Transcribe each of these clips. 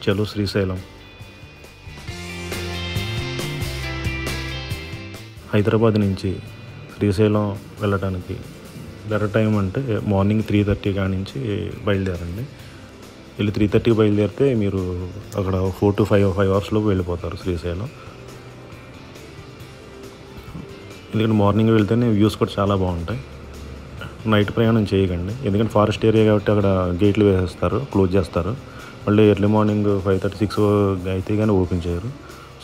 చలో శ్రీశైలం. హైదరాబాద్ నుంచి శ్రీశైలం వెళ్ళడానికి బెటర్ టైం అంటే మార్నింగ్ 3:30 కాడి నుంచి బయలుదేరండి. వీళ్ళు 3:30 బయలుదేరితే మీరు అక్కడ 4 to 5 అవర్స్లోపు వెళ్ళిపోతారు శ్రీశైలం. ఎందుకంటే మార్నింగ్ వెళ్తేనే వ్యూస్ కూడా చాలా బాగుంటాయి. నైట్ ప్రయాణం చేయకండి, ఎందుకంటే ఫారెస్ట్ ఏరియా కాబట్టి అక్కడ గేట్లు వేసేస్తారు, క్లోజ్ చేస్తారు. మళ్ళీ ఎర్లీ మార్నింగ్ 5:30, 6 అయితే కానీ ఓపెన్ చేయరు.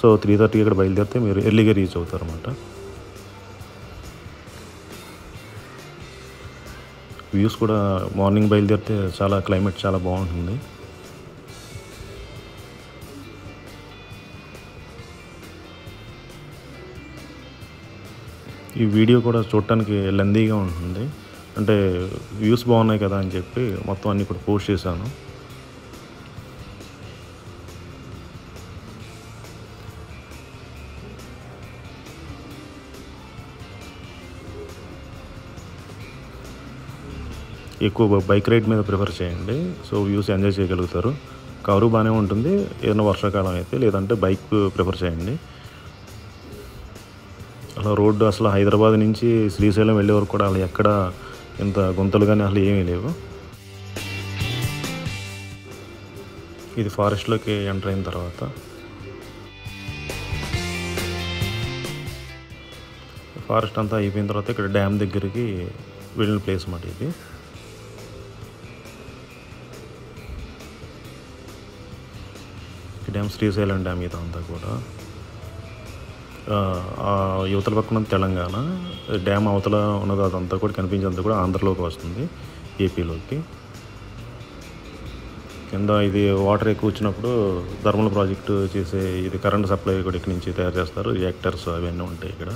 సో 3:30 ఇక్కడ బయలుదేరితే మీరు ఎర్లీగా రీచ్ అవుతారు అన్నమాట. వ్యూస్ కూడా మార్నింగ్ బయలుదేరితే చాలా క్లైమేట్ చాలా బాగుంటుంది. ఈ వీడియో కూడా చూడటానికి లెందీగా ఉంటుంది, అంటే వ్యూస్ బాగున్నాయి కదా అని చెప్పి మొత్తం అన్నీ కూడా పోస్ట్ చేశాను. ఎక్కువ బైక్ రైడ్ మీద ప్రిఫర్ చేయండి, సో వ్యూస్ ఎంజాయ్ చేయగలుగుతారు. కారు బాగానే ఉంటుంది ఏదైనా వర్షాకాలం అయితే, లేదంటే బైక్ ప్రిఫర్ చేయండి. అలా రోడ్డు అసలు హైదరాబాద్ నుంచి శ్రీశైలం వెళ్ళే వరకు కూడా అలా ఎక్కడ ఇంత గుంతలు కానీ అసలు ఏమీ లేవు. ఇది ఫారెస్ట్లోకి ఎంటర్ అయిన తర్వాత ఫారెస్ట్ అంతా అయిపోయిన తర్వాత ఇక్కడ డ్యామ్ దగ్గరికి వెళ్ళిన ప్లేస్ అన్నమాట. ఇది డ్యామ్ శ్రీశైలం డ్యామ్ ఇదంతా కూడా. యువతల పక్కన తెలంగాణ, డ్యామ్ అవతల ఉన్నది అదంతా కూడా కనిపించేంత కూడా ఆంధ్రలోకి వస్తుంది, ఏపీలోకి. కింద ఇది వాటర్ ఎక్కువ వచ్చినప్పుడు థర్మల్ ప్రాజెక్టు చేసే ఇది కరెంట్ సప్లై కూడా ఇక్కడి నుంచి తయారు చేస్తారు, రియాక్టర్స్ అవన్నీ ఉంటాయి ఇక్కడ.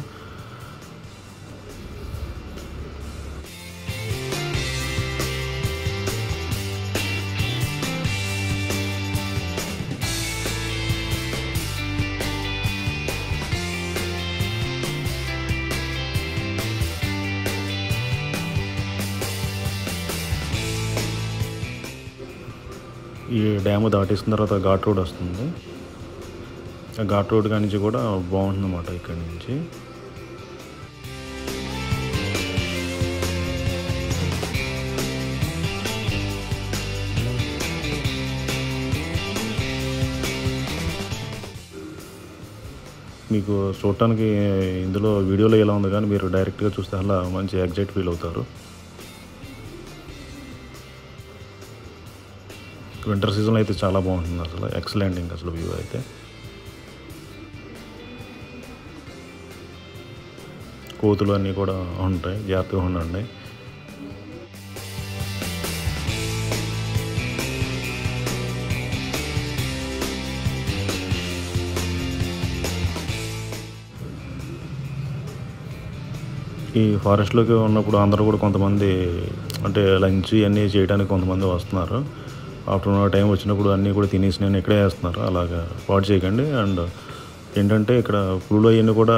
ఈ డ్యామ్ దాటేసిన తర్వాత ఘాట్ రోడ్ వస్తుంది. ఆ ఘాట్ రోడ్ కాడి నుంచి కూడా బాగుంటుంది అన్నమాట ఇక్కడి నుంచి. మీకు చూడటానికి ఇందులో వీడియోలో ఎలా ఉంది కానీ మీరు డైరెక్ట్గా చూస్తే అలా మంచి ఎగ్జైట్ ఫీల్ అవుతారు. వింటర్ సీజన్లో అయితే చాలా బాగుంటుంది, అసలు ఎక్సలెంట్. ఇంకా అసలు వ్యూ అయితే కోతులు అన్నీ కూడా ఉంటాయి, జాగ్రత్తగా ఉండండి. ఈ ఫారెస్ట్లోకి ఉన్నప్పుడు అందరూ కూడా కొంతమంది అంటే లంచ్ ఇవన్నీ చేయడానికి కొంతమంది వస్తున్నారు. ఆఫ్టర్నూన్ టైం వచ్చినప్పుడు అన్నీ కూడా తినేసి నేను ఇక్కడే వేస్తున్నారు, అలాగా పాడు చేయకండి. అండ్ ఏంటంటే ఇక్కడ పులులు అవన్నీ కూడా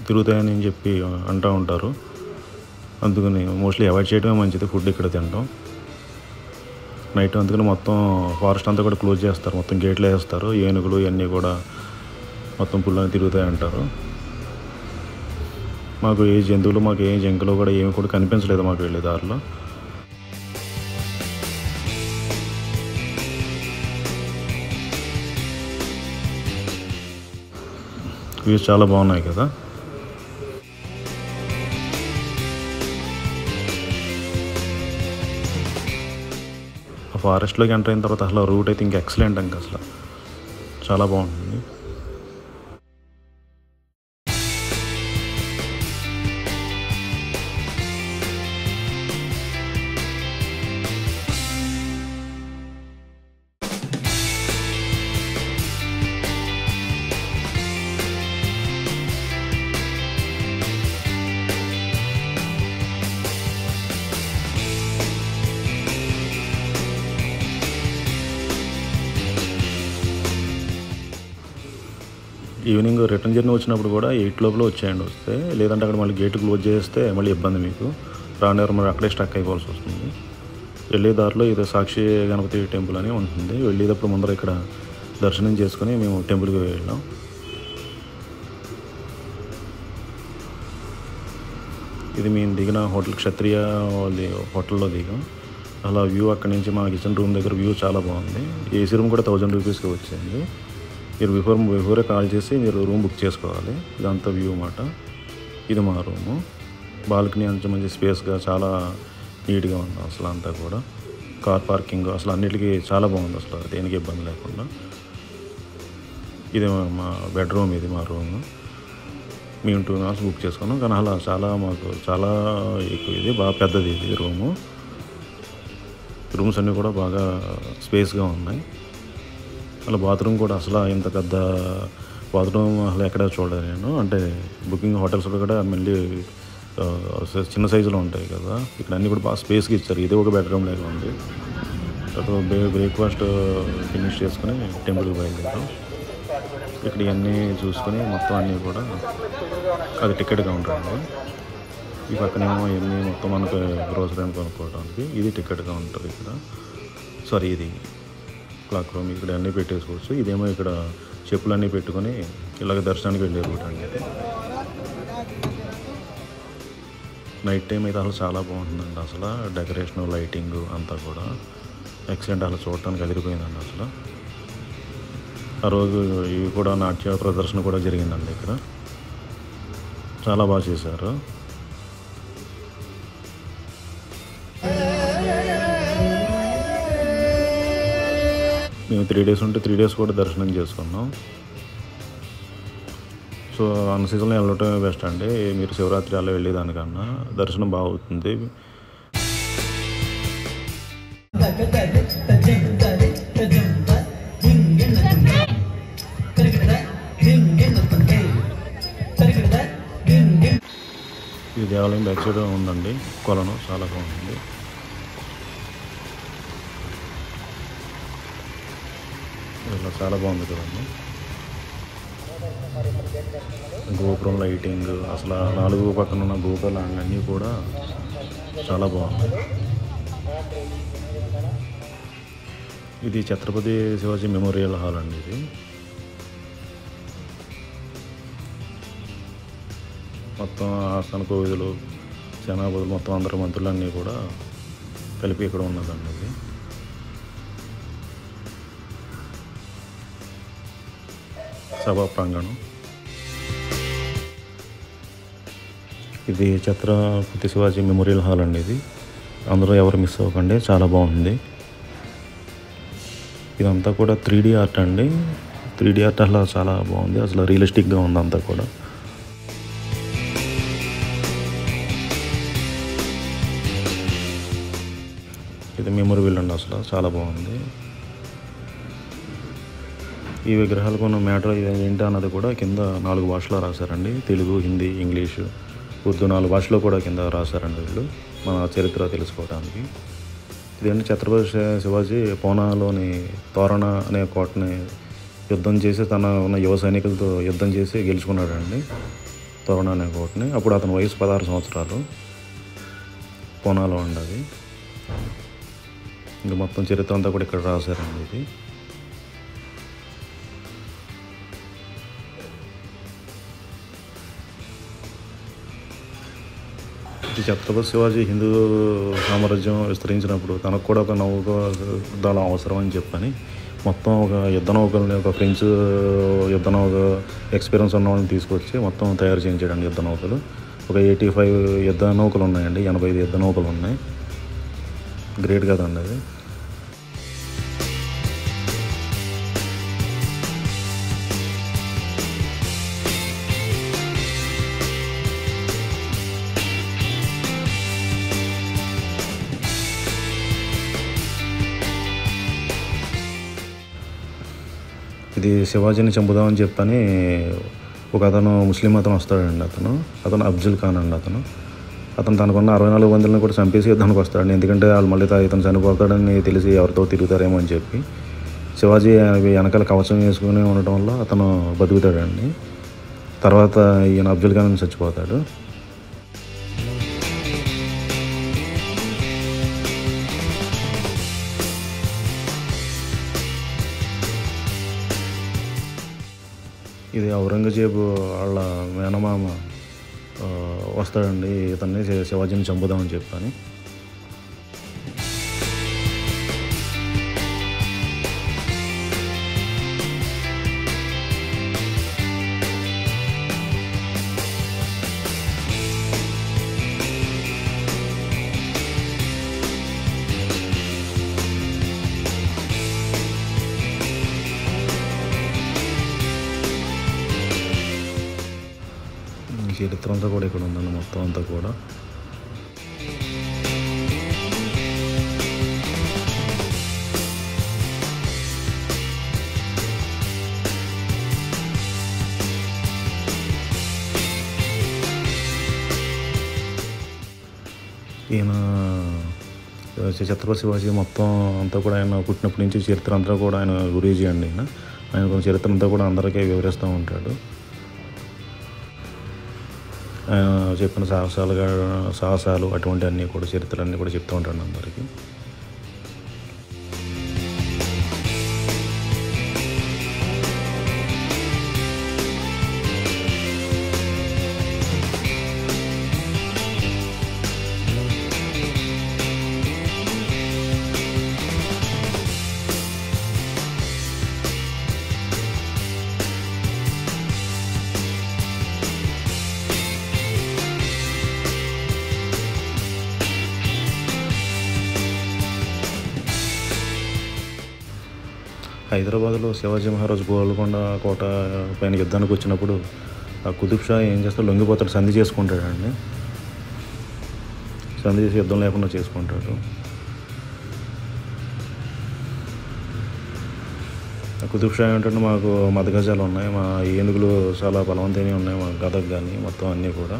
తిరుగుతాయని చెప్పి అంటూ ఉంటారు, అందుకని మోస్ట్లీ అవాయిడ్ చేయడమే మంచిది ఫుడ్ ఇక్కడ తినడం. నైట్ అందుకని మొత్తం ఫారెస్ట్ అంతా కూడా క్లోజ్ చేస్తారు, మొత్తం గేట్లు వేస్తారు. ఏనుగులు ఇవన్నీ కూడా మొత్తం పుల్లని తిరుగుతాయి అంటారు. మాకు ఏ జంతువులు మాకు ఏ జంకులు కూడా ఏమి కూడా కనిపించలేదు మాకు వెళ్ళే దారిలో. వ్యూస్ చాలా బాగున్నాయి కదా. ఆ ఫారెస్ట్లోకి ఎంటర్ అయిన తర్వాత అసలు రూట్ అయితే ఇంకా ఎక్సలెంట్, ఇంకా అసలు చాలా బాగుంటుంది. ఈవినింగ్ రిటర్న్ జర్నీ వచ్చినప్పుడు కూడా 8 లోపల వచ్చేయండి వస్తే, లేదంటే అక్కడ మళ్ళీ గేట్ క్లోజ్ చేస్తే మళ్ళీ ఇబ్బంది మీకు, రానివారు మరి అక్కడే స్టక్ అయిపోవాల్సి వస్తుంది. వెళ్ళే దారిలో ఇది సాక్షి గణపతి టెంపుల్ అని ఉంటుంది. వెళ్ళేటప్పుడు ముందర ఇక్కడ దర్శనం చేసుకొని మేము టెంపుల్కి వెళ్ళాం. ఇది మేము దిగిన హోటల్ క్షత్రియ హోటల్లో దిగాం. అలా వ్యూ అక్కడి నుంచి మా కిచెన్ రూమ్ దగ్గర వ్యూ చాలా బాగుంది. ఏసీ రూమ్ కూడా 1000 రూపీస్కి వచ్చింది. మీరు బిఫోరే కాల్ చేసి మీరు రూమ్ బుక్ చేసుకోవాలి. ఇదంతా వ్యూ అన్నమాట. ఇది మా రూము. బాల్కనీ అంతా మంచి స్పేస్గా చాలా నీట్గా ఉంది. అసలు అంతా కూడా కార్ పార్కింగ్ అసలు అన్నిటికీ చాలా బాగుంది. అసలు దేనికి ఇబ్బంది లేకుండా. ఇది మా బెడ్రూమ్, ఇది మా రూము. మేము 2 nights బుక్ చేసుకున్నాం. కానీ అలా మాకు చాలా ఎక్కువ, ఇది బాగా పెద్దది ఇది రూము. రూమ్స్ అన్నీ కూడా బాగా స్పేస్గా ఉన్నాయి. అలా బాత్రూమ్ కూడా అసలు ఇంత పెద్ద బాత్రూమ్ అసలు ఎక్కడ చూడలేదు నేను. అంటే బుకింగ్ హోటల్స్లో కూడా మళ్ళీ చిన్న సైజులో ఉంటాయి కదా, ఇక్కడ అన్నీ కూడా బాగా స్పేస్గా ఇచ్చారు. ఇది ఒక బెడ్రూమ్ లాగా ఉంది. అక్కడ బ్రేక్ఫాస్ట్ ఫినిష్ చేసుకుని టెంపుల్కి బయలుదేరాం. ఇక్కడ ఇవన్నీ చూసుకొని మొత్తం అన్నీ కూడా అది టికెట్ కౌంటర్ అండి. ఈ పక్కనేమో ఇవన్నీ మొత్తం మనకు గ్రోసరీ కొనుక్కోవడానికి ఇది టికెట్ కౌంటర్. ఇక్కడ సారీ ఇది క్లాక్ రూమ్. ఇక్కడ అన్నీ పెట్టేసుకోవచ్చు. ఇదేమో ఇక్కడ చెప్పులన్నీ పెట్టుకొని ఇలాగ దర్శనానికి వెళ్ళే రూట్ అండి. నైట్ టైం అయితే అసలు చాలా బాగుంటుందండి. అసలు డెకరేషన్, లైటింగ్ అంతా కూడా ఎక్సలెంట్. అసలు చూడటానికి అదిరిపోయిందండి. అసలు ఆ రోజు ఇవి కూడా నాట్య ప్రదర్శన కూడా జరిగిందండి. ఇక్కడ చాలా బాగా చేశారు. మేము 3 days ఉంటే 3 days కూడా దర్శనం చేసుకున్నాం. సో అన్ సీజన్లో వెళ్ళటమే బెస్ట్ అండి. మీరు శివరాత్రి అలా వెళ్ళేదానికన్నా దర్శనం బాగా అవుతుంది. ఈ దేవాలయం బ్యాక్ సైడ్ ఉందండి కొలను, చాలా బాగుంది. ఇలా చాలా బాగుంది కదండి. గోపురం లైటింగ్ అసలు 4 పక్కన ఉన్న గోపురాలు అన్నీ కూడా చాలా బాగుంది. ఇది ఛత్రపతి శివాజీ మెమోరియల్ హాల్ అండి. ఇది మొత్తం ఆస్థాన కోవిదులు, సేనాపతులు, మొత్తం అందరు మంత్రులన్నీ కూడా కలిపి ఇక్కడ ఉన్నదండి. ఇది సభా ప్రాంగణం. ఇది ఛత్రపతి శివాజీ మెమోరియల్ హాల్ అండి. ఇది అందరూ ఎవరు మిస్ అవ్వకండి, చాలా బాగుంది. ఇదంతా కూడా 3D ఆర్ట్ అండి. 3D ఆర్ట్ అసలు చాలా బాగుంది. అసలు రియలిస్టిక్గా ఉంది అంతా కూడా. ఇది మెమొరబుల్ అండి. అసలు చాలా బాగుంది. ఈ విగ్రహాలకు ఉన్న మ్యాటర్ ఏంటి అన్నది కూడా కింద 4 భాషలో రాశారండి. తెలుగు, హిందీ, ఇంగ్లీషు, ఉర్దూ 4 భాషలో కూడా కింద రాశారండి వీళ్ళు, మన చరిత్ర తెలుసుకోవడానికి. ఇదేంటి ఛత్రపతి శివాజీ పూనాలోని తోరణ అనే కోటని యుద్ధం చేసి తన ఉన్న యువ సైనికులతో యుద్ధం చేసి గెలుచుకున్నాడండి తోరణ అనే కోటని. అప్పుడు అతని వయసు 16 సంవత్సరాలు. పూనాలో ఉండదు. ఇంకా మొత్తం చరిత్ర అంతా కూడా ఇక్కడ రాశారండి. ఇది ఛత్రపతి శివాజీ హిందూ సామ్రాజ్యం విస్తరించినప్పుడు తనకు కూడా ఒక నౌక దళం అవసరం అని చెప్పని మొత్తం ఒక యుద్ధ నౌకల్ని, ఒక ఫ్రెంచ్ యుద్ధ నౌక ఎక్స్పీరియన్స్ ఉన్న వాళ్ళని తీసుకొచ్చి మొత్తం తయారు చేయించాడండి యుద్ధ నౌకలు. ఒక 85 యుద్ధ నౌకలు ఉన్నాయండి. 85 యుద్ధ నౌకలు ఉన్నాయి. గ్రేట్ కదండి అది. ఇది శివాజీని చంపుదామని చెప్పని ఒక అతను ముస్లిం అతను వస్తాడండి. అతను అఫ్జల్ ఖాన్ అండి. అతను తనకున్న 64 మందిని కూడా చంపేసి యుద్ధానికి వస్తాడండి. ఎందుకంటే వాళ్ళు మళ్ళీ ఇతను చనిపోతాడని తెలిసి ఎవరితో తిరుగుతారేమో అని చెప్పి శివాజీ వెనకాల కవచం వేసుకుని ఉండటం వల్ల అతను బతుకుతాడండి. తర్వాత ఈయన అఫ్జల్ ఖాన్ చచ్చిపోతాడు. ఇది ఔరంగజేబు వాళ్ళ మేనమామ వస్తాడండి ఇతన్ని శివాజీని చంపుదామని చెప్పని. చరిత్ర అంతా కూడా ఇక్కడ ఉందండి మొత్తం అంతా కూడా. ఈయన ఛత్రపతి శివాజీ మొత్తం అంతా కూడా ఆయన పుట్టినప్పటి నుంచి చరిత్ర అంతా కూడా ఆయన గురూజీ అండి. ఆయన చరిత్ర అంతా కూడా అందరికీ వివరిస్తూ ఉంటాడు. ఆయన చెప్పిన సాహసాలు అటువంటి అన్నీ కూడా చరిత్రలన్నీ కూడా చెప్తూ ఉంటాడు అందరికీ. హైదరాబాద్లో శివాజీ మహారాజు గోల్కొండ కోట పైన యుద్ధానికి వచ్చినప్పుడు ఆ కుతుబ్ షా ఏం చేస్తాడు, లొంగిపోతాడు, సంధి చేసుకుంటాడండి. సంధి చేసి యుద్ధం లేకుండా చేసుకుంటాడు. ఆ కుతుబ్ షా ఏంటంటే మాకు మదగజాలు ఉన్నాయి, మా ఏనుగులు చాలా బలవంతమైనవి ఉన్నాయి, మా గదకు కానీ మొత్తం అన్నీ కూడా.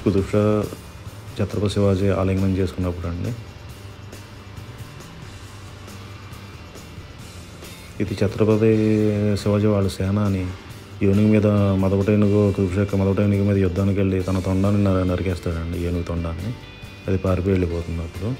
కుతుబ్ షా ఛత్రపతి శివాజీ ఆలింగనం చేసుకున్నప్పుడు అండి. ఇది ఛత్రపతి శివాజీ వాళ్ళ సేనాని ఏనుగు మీద మొదటేనుగు కుతుబ్ షా మొదటేనుగు మీద యుద్ధానికి వెళ్ళి తన తొండాన్ని నరికేస్తాడండి, ఏనుగు తొండాన్ని. అది పారిపోయి వెళ్ళిపోతుంది అప్పుడు.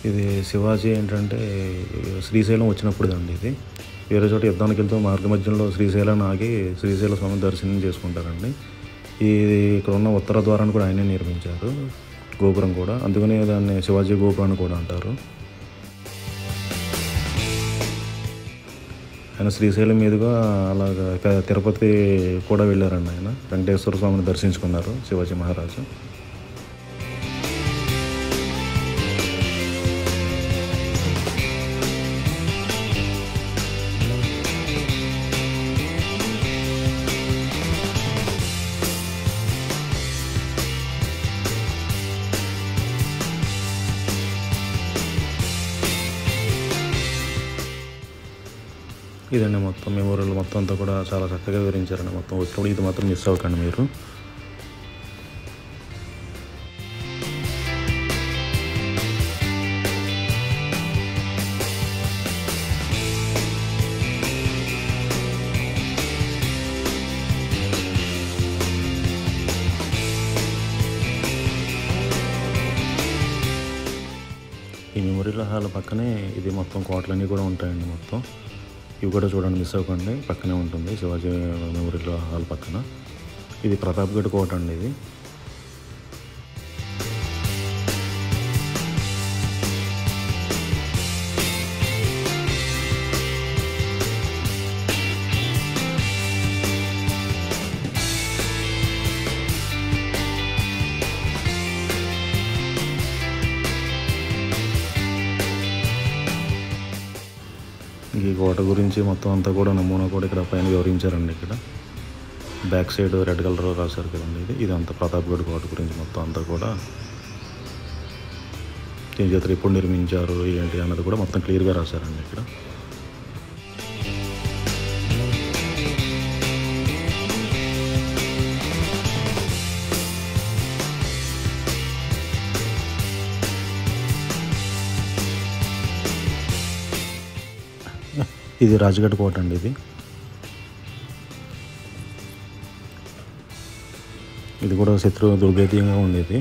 ఇది శివాజీ ఏంటంటే శ్రీశైలం వచ్చినప్పుడు అండి. ఇది వేరే చోట యుద్ధానికి వెళ్తూ మార్గ మధ్యంలో శ్రీశైలాన్ని ఆగి శ్రీశైల స్వామి దర్శనం చేసుకుంటారండి. ఇది ఇక్కడ ఉన్న ఉత్తర ద్వారాన్ని కూడా ఆయనే నిర్మించారు, గోపురం కూడా. అందుకనే దాన్ని శివాజీ గోపురం అని కూడా అంటారు. ఆయన శ్రీశైలం మీదుగా అలాగా తిరుపతి కూడా వెళ్ళారండి. ఆయన వెంకటేశ్వర స్వామిని దర్శించుకున్నారు శివాజీ మహారాజు. ఇదండి మొత్తం మెమోరియల్ మొత్తం అంతా కూడా చాలా చక్కగా వివరించారండి. మొత్తం వచ్చినప్పుడు ఇది మాత్రం మిస్ అవ్వకండి మీరు. ఈ మెమోరియల్ హాల్ పక్కనే ఇది మొత్తం కోటలన్నీ కూడా ఉంటాయండి. మొత్తం ఇవి కూడా చూడండి, మిస్ అవ్వకండి. పక్కనే ఉంటుంది శివాజీ మెమోరియల్ హాల్ పక్కన. ఇది ప్రతాప్గఢ్ కోట అండి. ఇది ఈ కోట గురించి మొత్తం అంతా కూడా నమూనా కూడా ఇక్కడ పైన వివరించారండి. ఇక్కడ బ్యాక్ సైడ్ రెడ్ కలర్ రాశారు కదండి. ఇదంతా ప్రతాప్గఢ్ కోట గురించి మొత్తం అంతా కూడా దీని చేతులు ఎప్పుడు నిర్మించారు ఏంటి అన్నది కూడా మొత్తం క్లియర్గా రాశారండి ఇక్కడ. ఇది రాజగఢ్ కోట అండి. ఇది కూడా శత్రు దుర్భేద్యంగా ఉండేది.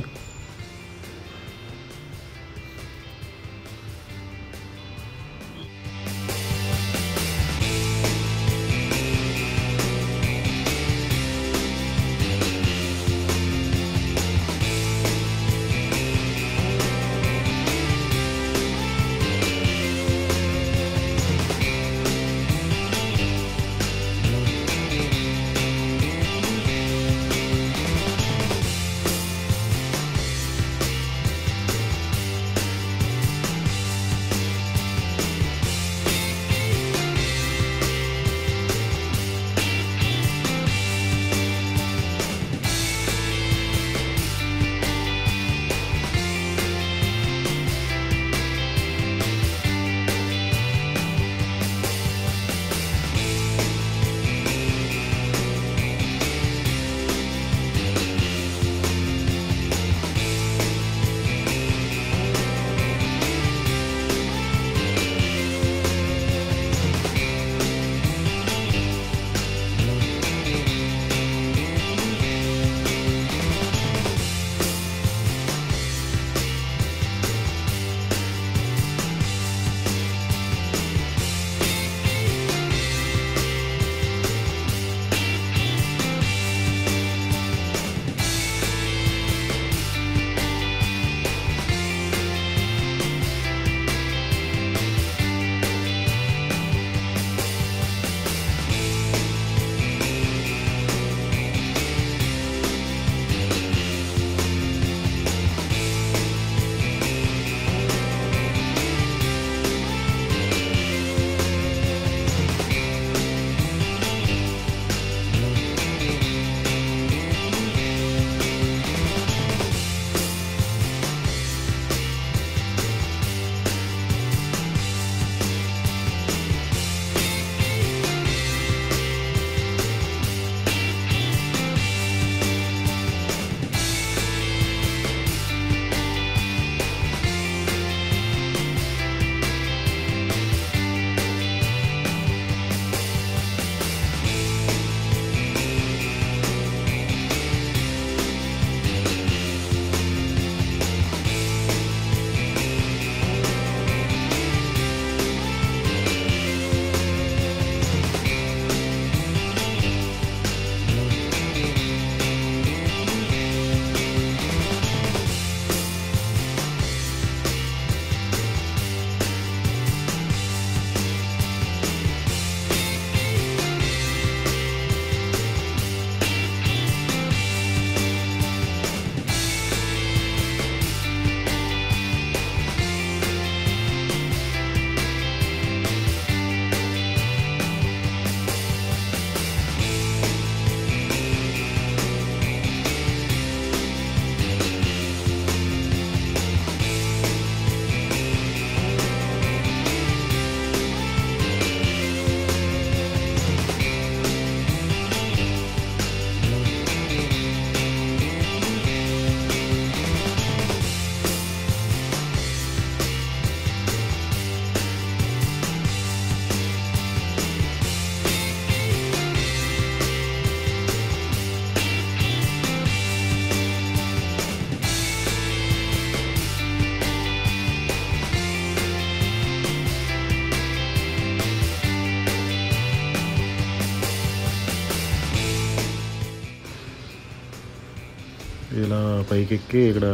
ఇలా పైకెక్కి ఇక్కడ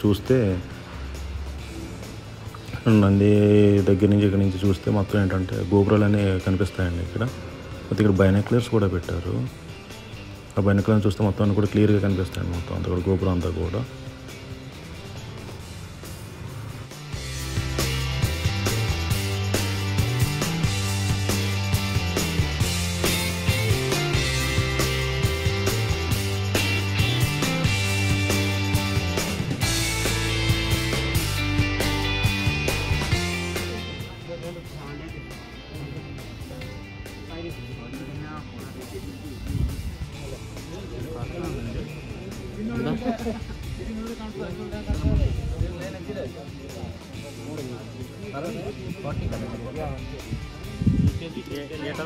చూస్తే నంది దగ్గర నుంచి ఇక్కడ నుంచి చూస్తే మొత్తం ఏంటంటే గోపురాలు అనేవి కనిపిస్తాయండి. ఇక్కడ బైనాక్యులర్స్ కూడా పెట్టారు. ఆ బైనాక్యులర్స్ చూస్తే మొత్తం అన్నీ కూడా క్లియర్గా కనిపిస్తాయండి. మొత్తం అంతా కూడా గోపురం అంతా కూడా.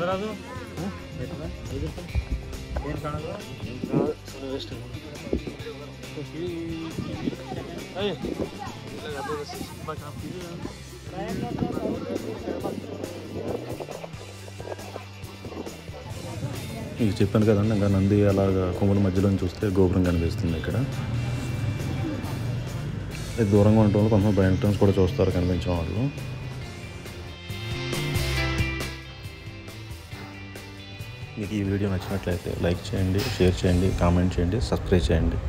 రాదు మీకు చెప్పాను కదండి, ఇంకా నంది అలాగా కొమ్ముల మధ్యలో చూస్తే గోపురం కనిపిస్తుంది. ఇక్కడ ఇది దూరంగా ఉండటం వల్ల కొంతమంది బయట కూడా చూస్తారు కనిపించే వాళ్ళు. మీకు ఈ వీడియో నచ్చినట్లయితే లైక్ చేయండి, షేర్ చేయండి, కామెంట్ చేయండి, సబ్స్క్రైబ్ చేయండి.